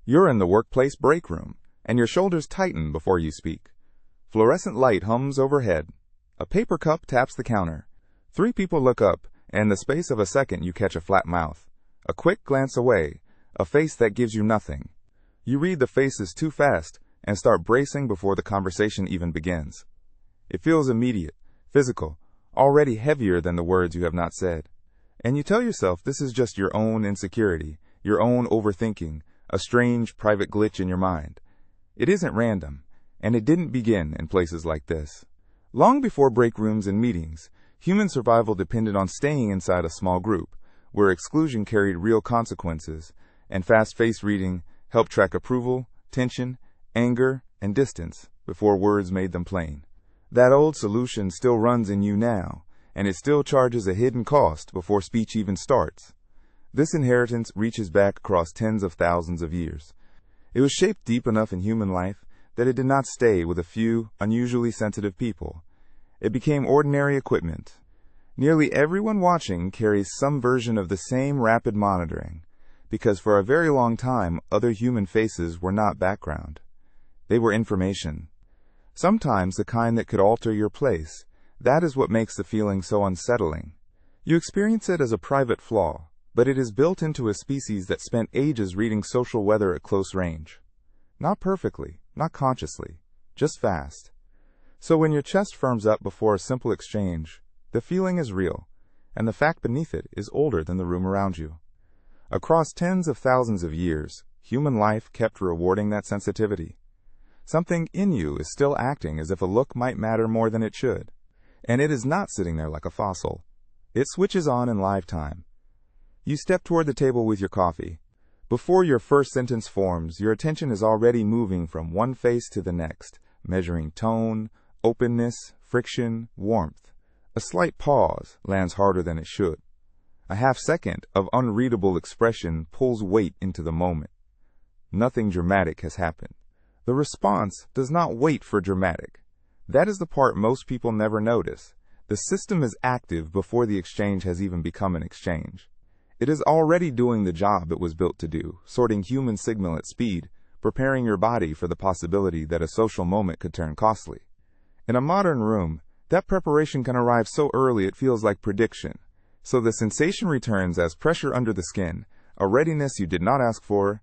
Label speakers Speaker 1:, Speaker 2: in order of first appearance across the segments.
Speaker 1: You're in the workplace break room, and your shoulders tighten before you speak. Fluorescent light hums overhead. A paper cup taps the counter. 3 people look up, and in the space of a second you catch a flat mouth. A quick glance away, a face that gives you nothing. You read the faces too fast and start bracing before the conversation even begins. It feels immediate, physical, already heavier than the words you have not said. And you tell yourself this is just your own insecurity, your own overthinking, a strange private glitch in your mind. It isn't random, and it didn't begin in places like this. Long before break rooms and meetings, human survival depended on staying inside a small group, where exclusion carried real consequences, and fast-paced reading helped track approval, tension, anger, and distance before words made them plain. That old solution still runs in you now, and it still charges a hidden cost before speech even starts. This inheritance reaches back across tens of thousands of years. It was shaped deep enough in human life that it did not stay with a few unusually sensitive people. It became ordinary equipment. Nearly everyone watching carries some version of the same rapid monitoring, because for a very long time other human faces were not background. They were information. Sometimes the kind that could alter your place. That is what makes the feeling so unsettling. You experience it as a private flaw, but it is built into a species that spent ages reading social weather at close range. Not perfectly, not consciously, just fast. So when your chest firms up before a simple exchange, the feeling is real, and the fact beneath it is older than the room around you. Across tens of thousands of years, human life kept rewarding that sensitivity. Something in you is still acting as if a look might matter more than it should, and it is not sitting there like a fossil. It switches on in live time. You step toward the table with your coffee. Before your first sentence forms, your attention is already moving from one face to the next, measuring tone, openness, friction, warmth. A slight pause lands harder than it should. A half second of unreadable expression pulls weight into the moment. Nothing dramatic has happened. The response does not wait for dramatic. That is the part most people never notice. The system is active before the exchange has even become an exchange. It is already doing the job it was built to do, sorting human signal at speed, preparing your body for the possibility that a social moment could turn costly. In a modern room, that preparation can arrive so early it feels like prediction. So the sensation returns as pressure under the skin, a readiness you did not ask for,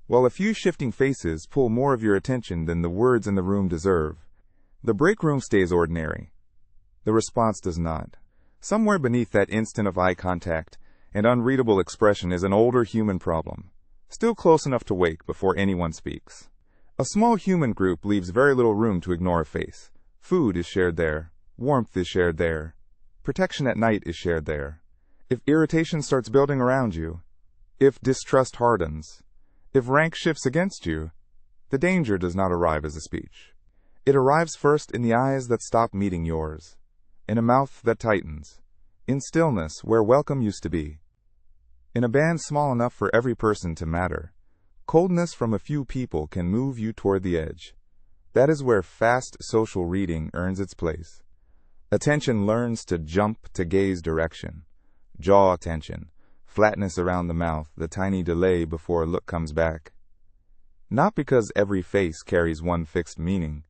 Speaker 1: while a few shifting faces pull more of your attention than the words in the room deserve. The break room stays ordinary. The response does not. Somewhere beneath that instant of eye contact and unreadable expression is an older human problem, still close enough to wake before anyone speaks. A small human group leaves very little room to ignore a face. Food is shared there. Warmth is shared there. Protection at night is shared there. If irritation starts building around you, if distrust hardens, if rank shifts against you, the danger does not arrive as a speech. It arrives first in the eyes that stop meeting yours, in a mouth that tightens, in stillness where welcome used to be, in a band small enough for every person to matter. Coldness from a few people can move you toward the edge. That is where fast social reading earns its place. Attention learns to jump to gaze direction. Jaw tension, flatness around the mouth, the tiny delay before a look comes back. Not because every face carries one fixed meaning,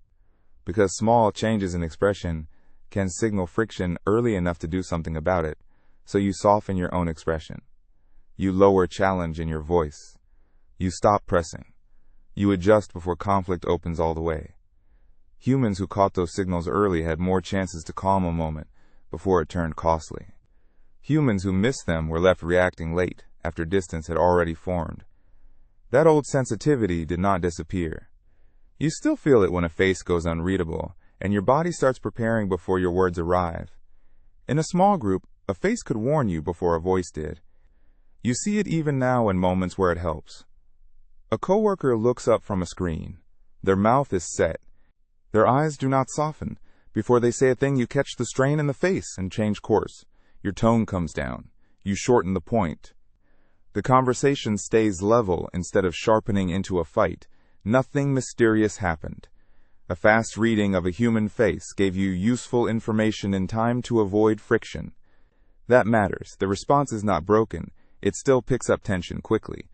Speaker 1: because small changes in expression can signal friction early enough to do something about it, so you soften your own expression. You lower challenge in your voice. You stop pressing. You adjust before conflict opens all the way. Humans who caught those signals early had more chances to calm a moment before it turned costly. Humans who missed them were left reacting late after distance had already formed. That old sensitivity did not disappear. You still feel it when a face goes unreadable, and your body starts preparing before your words arrive. In a small group, a face could warn you before a voice did. You see it even now in moments where it helps. A coworker looks up from a screen. Their mouth is set. Their eyes do not soften. Before they say a thing, you catch the strain in the face and change course. Your tone comes down. You shorten the point. The conversation stays level instead of sharpening into a fight. Nothing mysterious happened. A fast reading of a human face gave you useful information in time to avoid friction. That matters. The response is not broken. It still picks up tension quickly.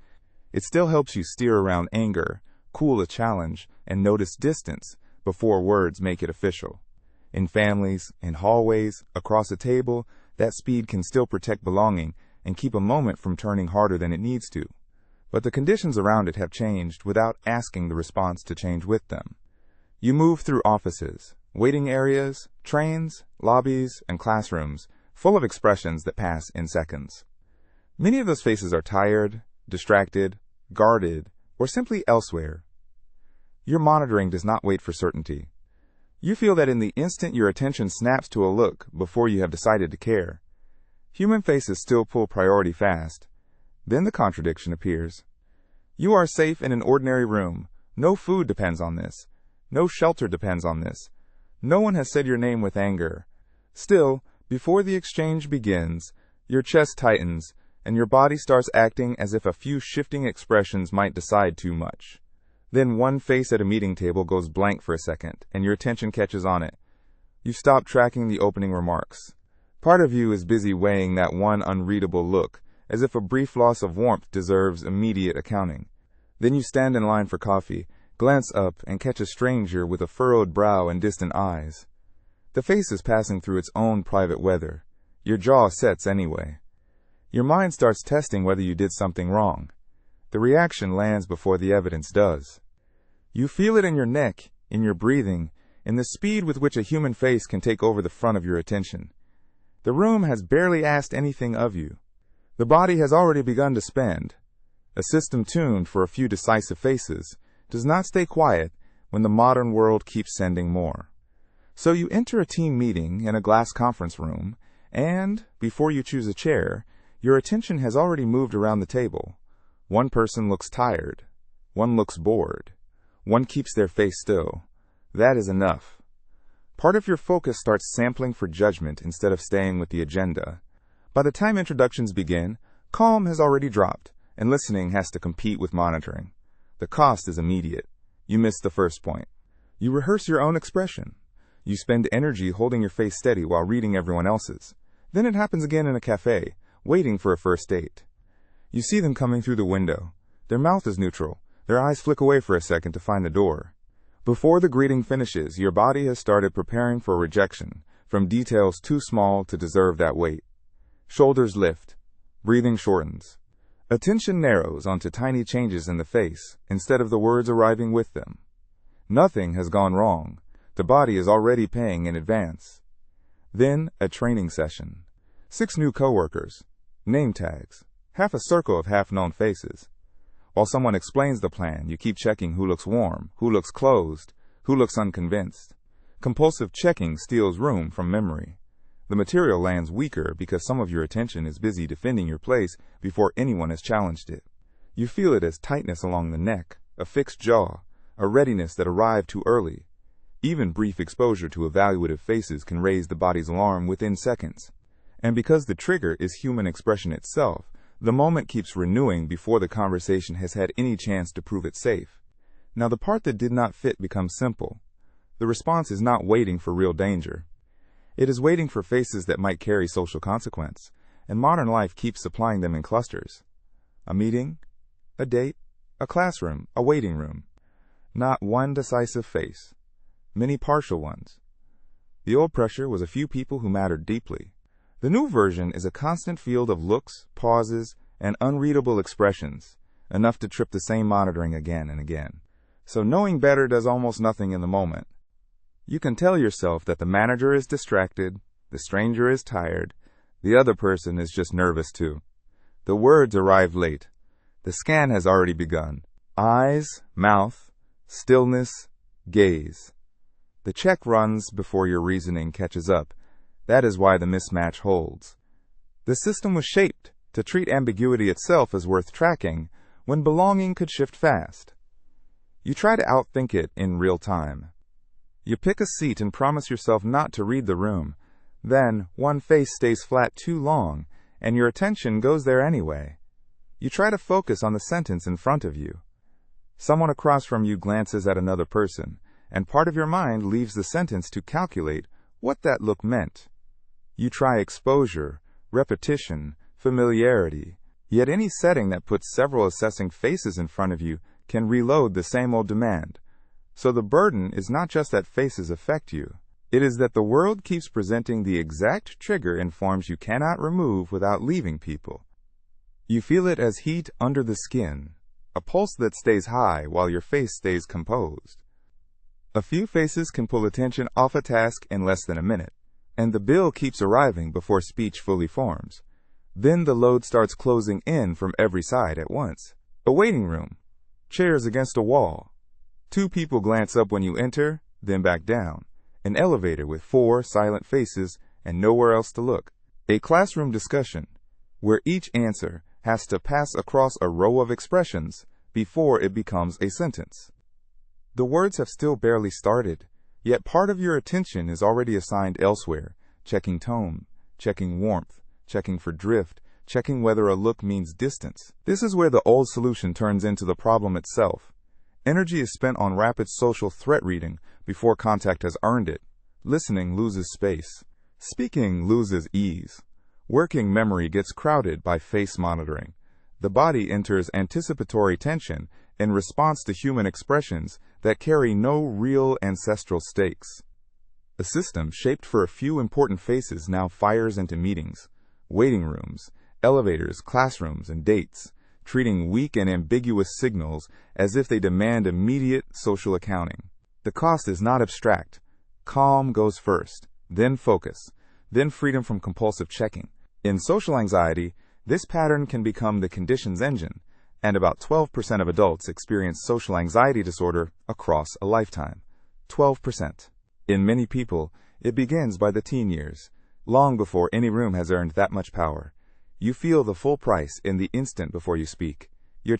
Speaker 1: It still helps you steer around anger, cool a challenge, and notice distance before words make it official. In families, in hallways, across a table, that speed can still protect belonging and keep a moment from turning harder than it needs to. But the conditions around it have changed without asking the response to change with them. You move through offices, waiting areas, trains, lobbies, and classrooms, full of expressions that pass in seconds. Many of those faces are tired, distracted, guarded, or simply elsewhere. Your monitoring does not wait for certainty. You feel that in the instant your attention snaps to a look before you have decided to care. Human faces still pull priority fast. Then the contradiction appears. You are safe in an ordinary room. No food depends on this. No shelter depends on this. No one has said your name with anger. Still, before the exchange begins, your chest tightens, and your body starts acting as if a few shifting expressions might decide too much. Then one face at a meeting table goes blank for a second, and your attention catches on it. You stop tracking the opening remarks. Part of you is busy weighing that one unreadable look, as if a brief loss of warmth deserves immediate accounting. Then you stand in line for coffee, glance up, and catch a stranger with a furrowed brow and distant eyes. The face is passing through its own private weather. Your jaw sets anyway. Your mind starts testing whether you did something wrong. The reaction lands before the evidence does. You feel it in your neck, in your breathing, in the speed with which a human face can take over the front of your attention. The room has barely asked anything of you. The body has already begun to spend. A system tuned for a few decisive faces does not stay quiet when the modern world keeps sending more. So you enter a team meeting in a glass conference room, and, before you choose a chair, your attention has already moved around the table. One person looks tired. One looks bored. One keeps their face still. That is enough. Part of your focus starts sampling for judgment instead of staying with the agenda. By the time introductions begin, calm has already dropped, and listening has to compete with monitoring. The cost is immediate. You miss the first point. You rehearse your own expression. You spend energy holding your face steady while reading everyone else's. Then it happens again in a cafe, waiting for a first date. You see them coming through the window. Their mouth is neutral. Their eyes flick away for a second to find the door. Before the greeting finishes, your body has started preparing for rejection, from details too small to deserve that weight. Shoulders lift. Breathing shortens. Attention narrows onto tiny changes in the face, instead of the words arriving with them. Nothing has gone wrong. The body is already paying in advance. Then, a training session. 6 new coworkers. Name tags. Half a circle of half-known faces. While someone explains the plan, you keep checking who looks warm, who looks closed, who looks unconvinced. Compulsive checking steals room from memory. The material lands weaker because some of your attention is busy defending your place before anyone has challenged it. You feel it as tightness along the neck, a fixed jaw, a readiness that arrived too early. Even brief exposure to evaluative faces can raise the body's alarm within seconds. And because the trigger is human expression itself, the moment keeps renewing before the conversation has had any chance to prove it safe. Now the part that did not fit becomes simple. The response is not waiting for real danger. It is waiting for faces that might carry social consequence, and modern life keeps supplying them in clusters. A meeting, a date, a classroom, a waiting room. Not one decisive face. Many partial ones. The old pressure was a few people who mattered deeply. The new version is a constant field of looks, pauses, and unreadable expressions, enough to trip the same monitoring again and again. So knowing better does almost nothing in the moment. You can tell yourself that the manager is distracted, the stranger is tired, the other person is just nervous too. The words arrive late. The scan has already begun. Eyes, mouth, stillness, gaze. The check runs before your reasoning catches up. That is why the mismatch holds. The system was shaped to treat ambiguity itself as worth tracking when belonging could shift fast. You try to outthink it in real time. You pick a seat and promise yourself not to read the room. Then, one face stays flat too long, and your attention goes there anyway. You try to focus on the sentence in front of you. Someone across from you glances at another person, and part of your mind leaves the sentence to calculate what that look meant. You try exposure, repetition, familiarity. Yet any setting that puts several assessing faces in front of you can reload the same old demand. So the burden is not just that faces affect you. It is that the world keeps presenting the exact trigger in forms you cannot remove without leaving people. You feel it as heat under the skin, a pulse that stays high while your face stays composed. A few faces can pull attention off a task in less than a minute, and the bill keeps arriving before speech fully forms. Then the load starts closing in from every side at once. A waiting room, chairs against a wall. 2 people glance up when you enter, then back down. An elevator with 4 silent faces and nowhere else to look. A classroom discussion, where each answer has to pass across a row of expressions before it becomes a sentence. The words have still barely started, yet part of your attention is already assigned elsewhere, checking tone, checking warmth, checking for drift, checking whether a look means distance. This is where the old solution turns into the problem itself. Energy is spent on rapid social threat reading before contact has earned it. Listening loses space. Speaking loses ease. Working memory gets crowded by face monitoring. The body enters anticipatory tension in response to human expressions that carry no real ancestral stakes. A system shaped for a few important faces now fires into meetings, waiting rooms, elevators, classrooms, and dates, treating weak and ambiguous signals as if they demand immediate social accounting. The cost is not abstract. Calm goes first, then focus, then freedom from compulsive checking. In social anxiety, this pattern can become the conditions engine, and about 12% of adults experience social anxiety disorder across a lifetime. 12%. In many people, it begins by the teen years, long before any room has earned that much power. You feel the full price in the instant before you speak. Your